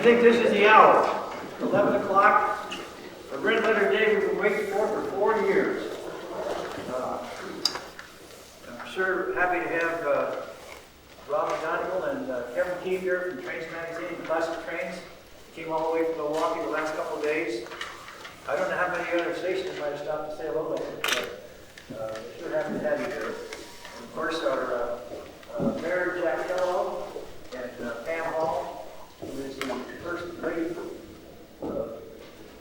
I think this is the hour. 11 o'clock, a red letter day we've been waiting for 4 years. I'm sure happy to have McGonigal and Keefe here from Trains Magazine, Classic Trains. Came all the way from Milwaukee the last couple of days. I don't know how many other stations might have stopped to say hello, but sure happy to have you here. And of course, our Mayor Kellogg and Pam Hall, who is the first lady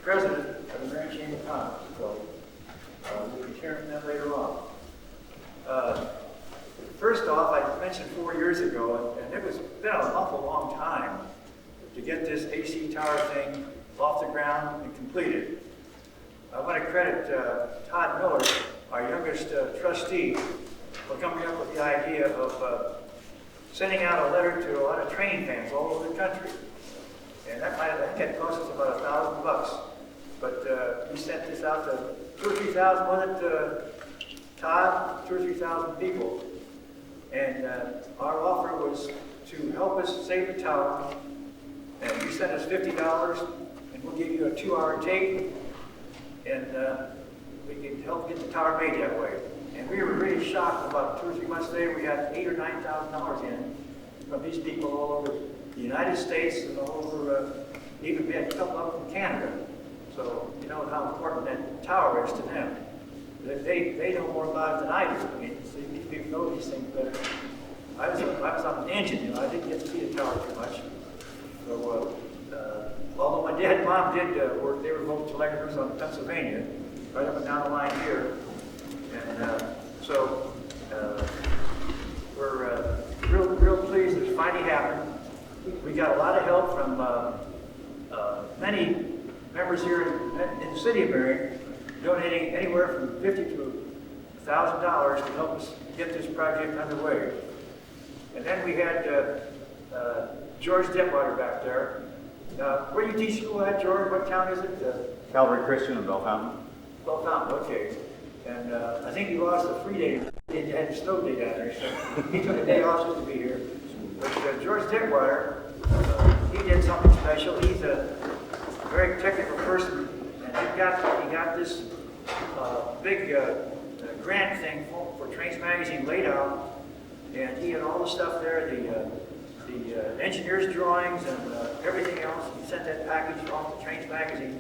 president of the Marion Chamber of Commerce. So we'll be hearing from them later on. First off, I mentioned 4 years ago, and it was been an awful long time to get this AC tower thing off the ground and completed. I want to credit Todd Miller, our youngest trustee, for coming up with the idea of sending out a letter to a lot of train fans all over the country. And that might have, that cost us about $1,000. But we sent this out to 2,000 or 3,000, wasn't it, Todd? 2,000 or 3,000 people. And our offer was to help us save the tower. And you send us $50, and we'll give you a 2-hour tape, and we can help get the tower made that way. And we were really shocked. About 2 or 3 months later, we had $8,000 or $9,000 in from these people all over the United States and all over, even we had a couple up from Canada. So you know how important that tower is to them. They know more about it than I do. I mean, so these people know these things better. I was on an engine, you know. I didn't get to see the tower too much. So, although my dad and mom did work, they were both telegraphers on Pennsylvania, right up and down the line here. And so we're real pleased that it finally happened. We got a lot of help from many members here in the city of Marion, donating anywhere from $50 to $1,000 to help us get this project underway. And then we had George Detwater back there. Where you teach school at, George? What town is it? Calvary Christian in Bell Fountain. Bell Fountain, okay. And I think he lost a free day. He had a snow day down there, so he took a day off just to be here. But George Detwater, he did something special. He's a very technical person, and he got this big grant thing for Trains Magazine laid out, and he had all the stuff there, the engineer's drawings and everything else. He sent that package off to Trains Magazine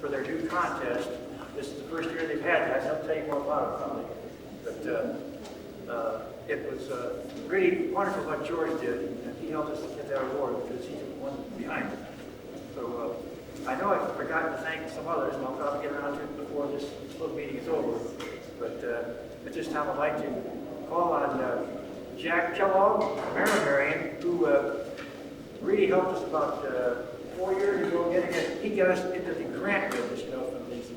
for their new contest. This is the first year they've had that. I'll tell you more about it probably. But it was really wonderful what George did, and he helped us to get that award because he's the one behind it. So I know I've forgotten to thank some others, and I'll probably get around to it before this little meeting is over. But at this time, I'd like to call on Jack Kellogg, Marion, who really helped us about 4 years ago getting it. He got us into the grant business, you know, from these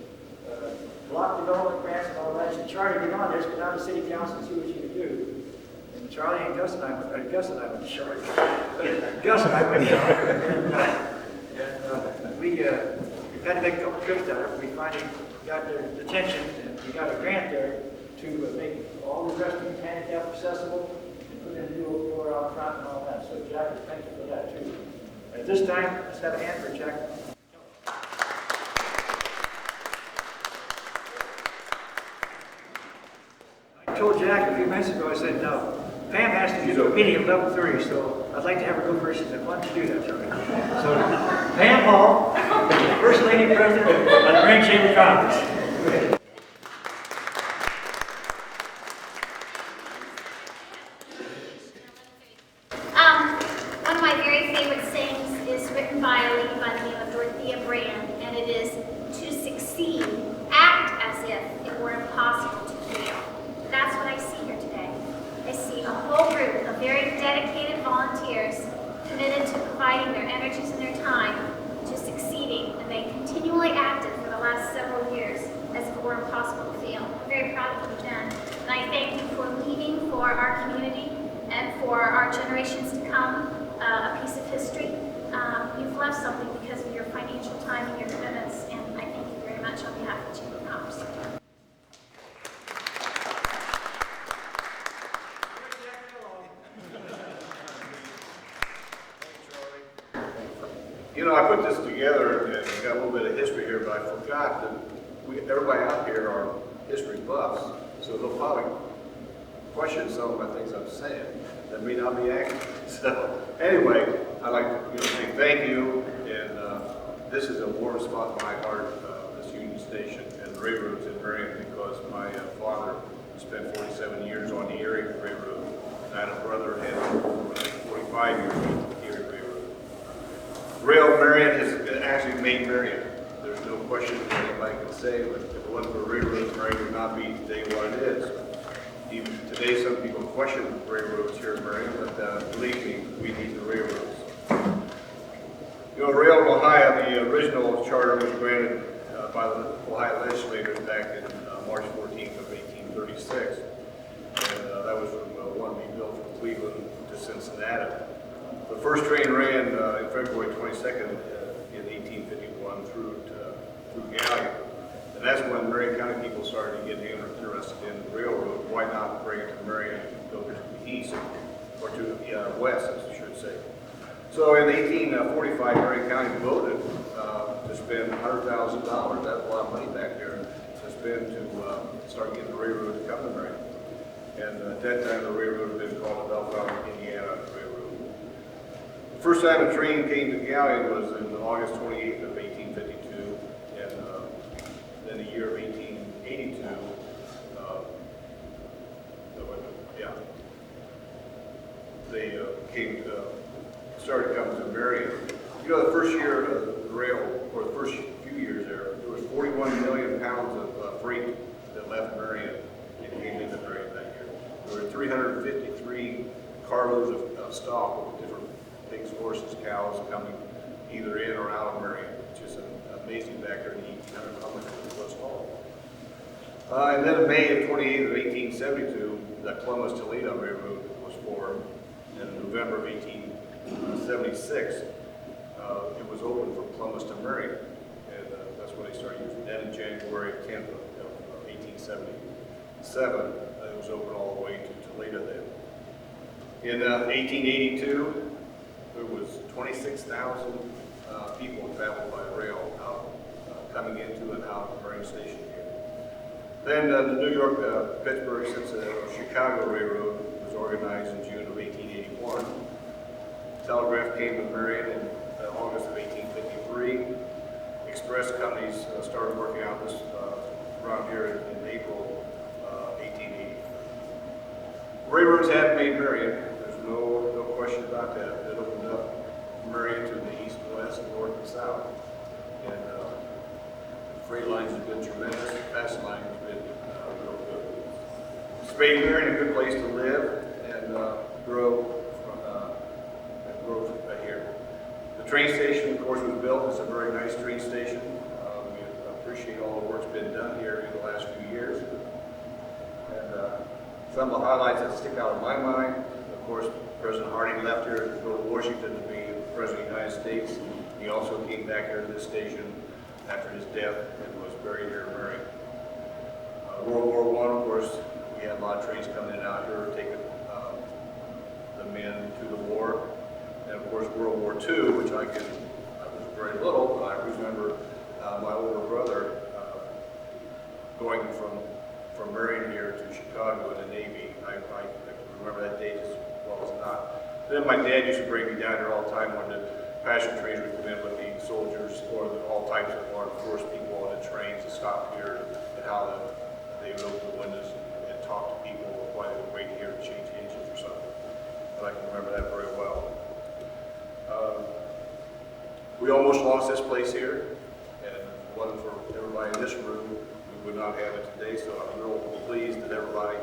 block development grants and all that. And Charlie, get on this, go down to city council and see what you can do. And Charlie and Gus and I went, Gus and I went down. And we had to make a couple trips down there. We finally got their attention, and we got a grant there to make all the restrooms handicap accessible and put in a new door out front and all that. So Jack, thank you for that too. At this time, let's have a hand for Jack. I told Jack a few minutes ago, I said, no, Pam has to do a meeting at 11:30, so I'd like to have her go first. She said, why don't you do that, Charlie? So, Pam Hall, First Lady President of the Marion Chamber of Commerce. One of my very favorite sayings is written by a lady by the name of Dorothea Brand, and it is, to succeed, act as if it were impossible to fail. That's what I see here today. I see a whole group of very dedicated volunteers committed to providing their energies and their time to succeeding, and they continually acted for the last several years as if it were impossible to fail. I'm very proud of you, Dunn, and I thank you for leaving for our community and for our generations to come a piece of history. You've left something because of your financial time and your commitments, and I thank you very much on behalf of the Chamber of Commerce. You know, I put this together and got a little bit of history here, but I forgot that everybody out here are history buffs, so they'll probably question some of the things I'm saying that may not be accurate. So anyway, I'd like to say thank you, and this is a warm spot in my heart, this Union Station and the railroads in Marion, because my father spent 47 years on the Erie Railroad, and I had a brother who had, I think, 45 years on the Erie Railroad. Rail Marion has actually made Marion. There's no question that anybody can say, but if it wasn't for railroads, Marion would not be today what it is. Even today, some people question railroads here in Marion, but believe me, we need the railroads. You know, Rail in Ohio, the original charter was granted by the Ohio legislators back in March 14th of 1836. And that was from one being built from Cleveland to Cincinnati. The first train ran in February 22nd in 1851 through Gallia. And that's when Marion County people started to get interested in the railroad. Why not bring it to Marion and go to the east, or to the west, as I should say. So in 1845, Marion County voted to spend $100,000. That's a lot of money back there to spend to start getting the railroad to come to Marion. And at that time, the railroad had been called the Belleville, Indiana Railroad. The first time a train came to Gallia was in August 28th of 1852, and then the year of 1882, they started coming to Marion. You know, the first year of the rail, or the first few years there was 41 million pounds of freight that left Marion and came into Marion that year. There were 353 carloads of stock with different pigs, horses, cows coming either in or out of Marion, which is amazing back there in the 1800s, how much it was hauled. And then in May of 28th of 1872, the Columbus-Toledo Railroad was formed. And in November of 1876, it was opened from Columbus to Marion. And that's when they started using it. Then in January 10th of 1877, it was open all the way to Toledo then. In 1882, there was 26,000 people traveled by rail coming into and out of Marion Station here. Then the New York, Pittsburgh, Chicago Railroad was organized in June of 1881. Telegraph came to Marion in August of 1853. Express companies started working out this around here in April 1880. Railroads have made Marion. There's no question about that. It opened up Marion to the east, west, north, and south. And freight lines have been tremendous. Fast line has been real good. It's made Marion a good place to live and grow here. The train station, of course, was built. It's a very nice train station. We appreciate all the work's been done here in the last few years. And some of the highlights that stick out in my mind, of course, President Harding left here to go to Washington to be President of the United States. He also came back here to this station after his death and was buried here in Marion. World War I, of course, we had a lot of trains coming in and out here taking the men to the war. And of course, World War II, which I was very little, but I remember my older brother going from Marion here to Chicago in the Navy. I remember that date as well as not. Then my dad used to bring me down here all the time when the passenger trains would come in with the soldiers or all types of armed force people on the trains to stop here, and how they would open the windows and talk to people while they were waiting here to change engines or something. But I can remember that very well. We almost lost this place here, and if it wasn't for everybody in this room, we would not have it today. So I'm real pleased that everybody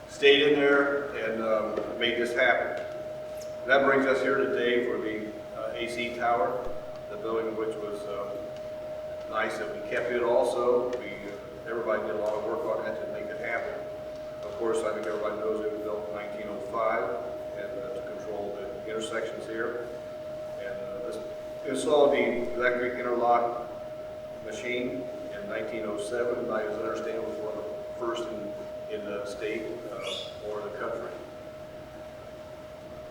stayed in there and made this happen. And that brings us here today for the AC tower, the building which was nice that we kept it also. Everybody did a lot of work on that to make it happen. Of course, I think everybody knows it was built in 1905 and to control the intersections here. And installed the electric interlock machine in 1907, and I understand it was one of the first in the state or the country.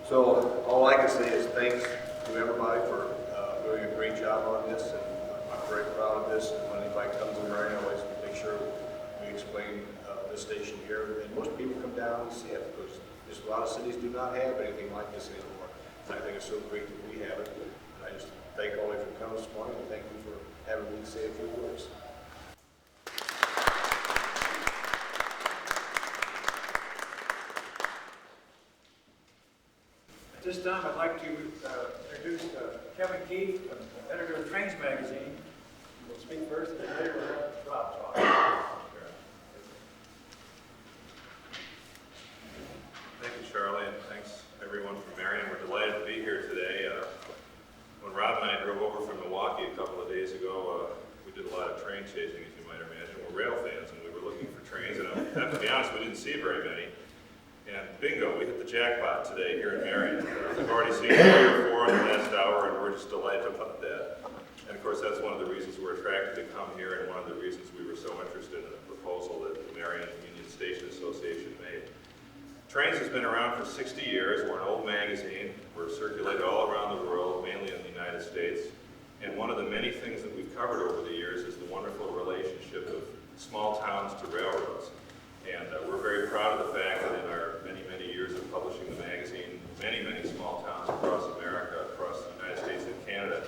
So all I can say is thanks to everybody for doing a great job on this, and I'm very proud of this. And when anybody comes in Marion, I always make sure we explain this station here. And most people come down and see it, because there's a lot of cities do not have anything like this anymore. And I think it's so great that we have it. And I just thank all of you for coming this morning, and thank you for having me say a few words. At this time, I'd like to introduce Keefe, editor of Trains magazine. We'll speak first, and then later we'll have Rob talk. Thank you, Charlie, and thanks everyone from Marion. We're delighted to be here today. When Rob and I drove over from Milwaukee a couple of days ago, we did a lot of train chasing, as you might imagine. We're rail fans, and we were looking for trains, and I have to be honest, we didn't see very many. And bingo, we hit the jackpot today here in Marion. We've already seen 3 or 4 in the last hour, and we're just delighted about that. And of course, that's one of the reasons we're attracted to come here, and one of the reasons we were so interested in the proposal that the Marion Union Station Association made. Trains has been around for 60 years. We're an old magazine. We're circulated all around the world, mainly in the United States. And one of the many things that we've covered over the years is the wonderful relationship of small towns to railroads. And we're very proud of the fact that in our many, many years of publishing the magazine, many, many small towns across America, across the United States and Canada,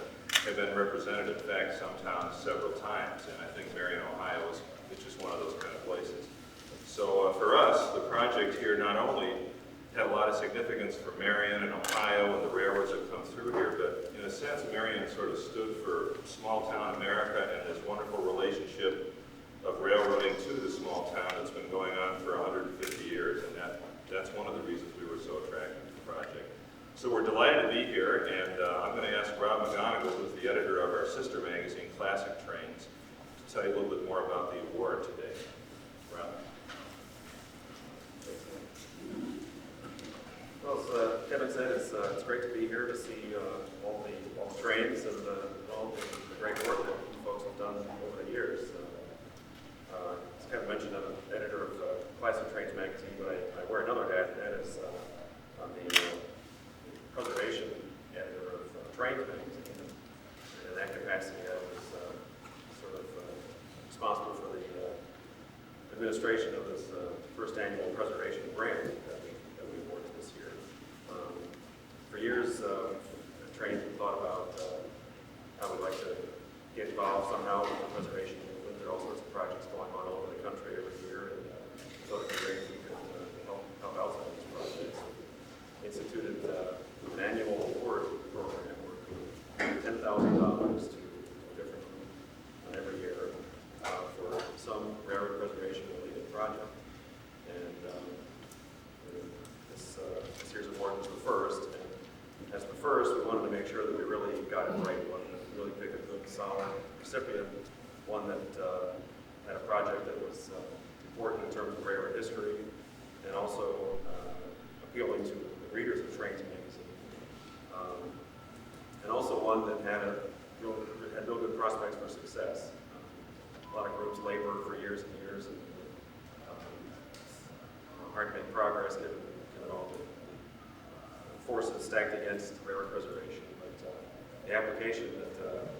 have been represented, in fact, some towns several times. And I think Marion, Ohio is just one of those kind of places. So for us, the project here not only had a lot of significance for Marion and Ohio and the railroads that come through here, but in a sense, Marion sort of stood for small town America and this wonderful relationship of railroading to the small town that's been going on for 150 years, and that's one of the reasons we were so attracted to the project. So we're delighted to be here, and I'm going to ask Rob McGonigal, who's the editor of our sister magazine, Classic Trains, to tell you a little bit more about the award today. Rob? Well, as Kevin said, it's great to be here to see all the trains and all the great work that you folks have done over the years. As Kevin mentioned, I'm an editor of Classic Trains magazine, but I wear another hat, and that is I'm the preservation editor of Trains magazine. And in that capacity, I was sort of responsible for the administration of this first annual preservation grant that we awarded this year. For years, Trains thought about how we'd like to get involved somehow with the preservation movement. There are all sorts of projects going on all over the country every year, and thought it'd be great if we could help out some of these projects. Instituted an annual award program where we give $10,000 to a different group every year for some railroad preservation-related project. And this year's award was the first. And as the first, we wanted to make sure that we really got it right. We wanted to really pick a good, solid recipient, one that had a project that was important in terms of railroad history, and also appealing to the readers of Trains magazine, and also one that had real good prospects for success. A lot of groups labored for years and years, and hard to make progress given all the forces stacked against railroad preservation. But the application that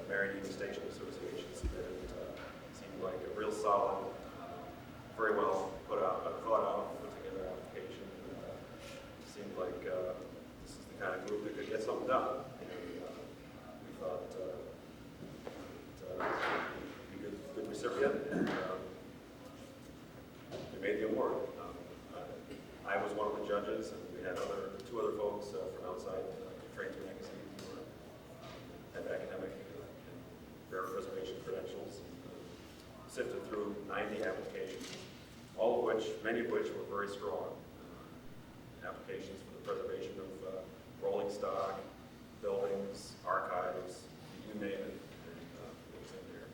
Marion Union Station Association submitted seemed like a real solid, very well thought out, put together application. Seemed like this is the kind of group that could get something done. And we thought we'd be a good recipient, and we made the award. I was one of the judges, and we had 2 other folks from outside Trains magazine who had academic and railroad preservation credentials. Sifted through 90 applications, many of which were very strong. Applications for the preservation of rolling stock, buildings, archives, you name it, and it was in there.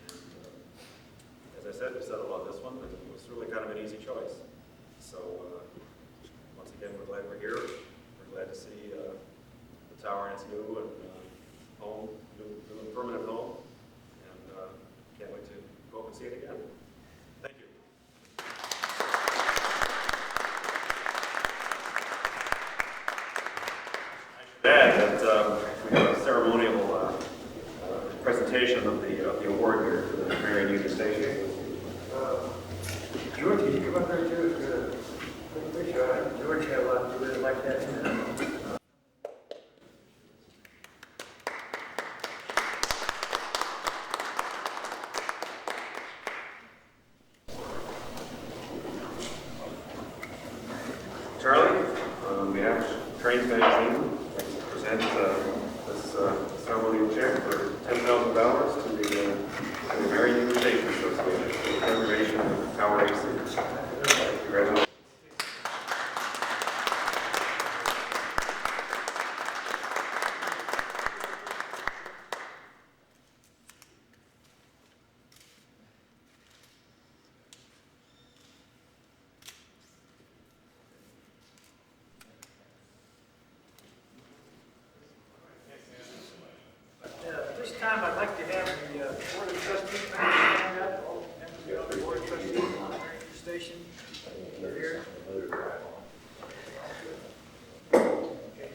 And as I said, we settled on this one, and it was really kind of an easy choice. So once again, we're glad we're here. We're glad to see the tower in its new and home, new permanent home, and can't wait to go up and see it again. Thank you. I should add that we have a ceremonial Magazine to present this ceremonial check for $10,000 to the Marion Station Association for the preservation of Tower AC. Congratulations. This time I'd like to have the Board of Trustees stand up, all members of the Board of Trustees on the station here. Okay.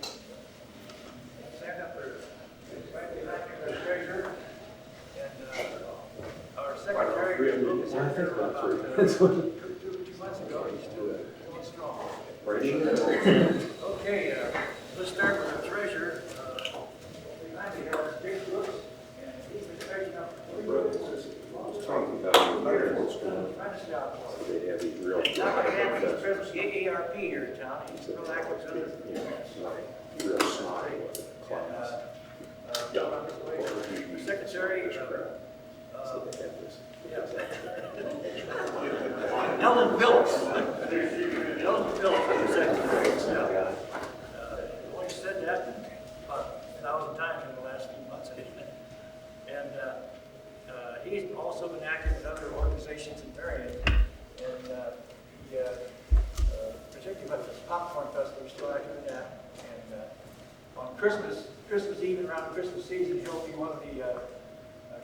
Stand up there. Right behind you, the treasurer. And our secretary, Lucas, here about 2 months ago. He's still going strong. Okay, let's start with the treasurer. Behind you have Dick Brooks, and he's been treasuring up Talking about what's going on. trying to stop. They have these real. Not gonna have these presidents, the AARP here in town, he's real active in other. Real snotty class. The secretary, Ellen Phillips. Ellen Phillips is the secretary. Only said that about 1,000 times in the last few months. And he's also been active in other organizations in Marion. And he, particularly with the popcorn festival, he's still active in that. And on Christmas Eve and around Christmas season, he'll be one of the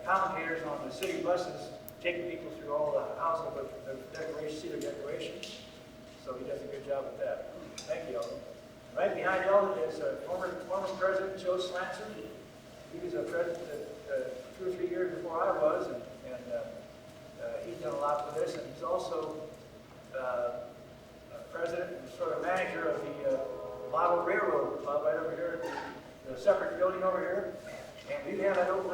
commentators on the city buses, taking people through all the houses with the decorations, cedar decorations. So he does a good job with that. Thank you, Ellen. Right behind Ellen is former President Joe Slanson. He was a president 2 or 3 years before I was, and he's done a lot for this. And he's also president and sort of manager of the Model Railroad Club right over here, the separate building over here. And we've had that open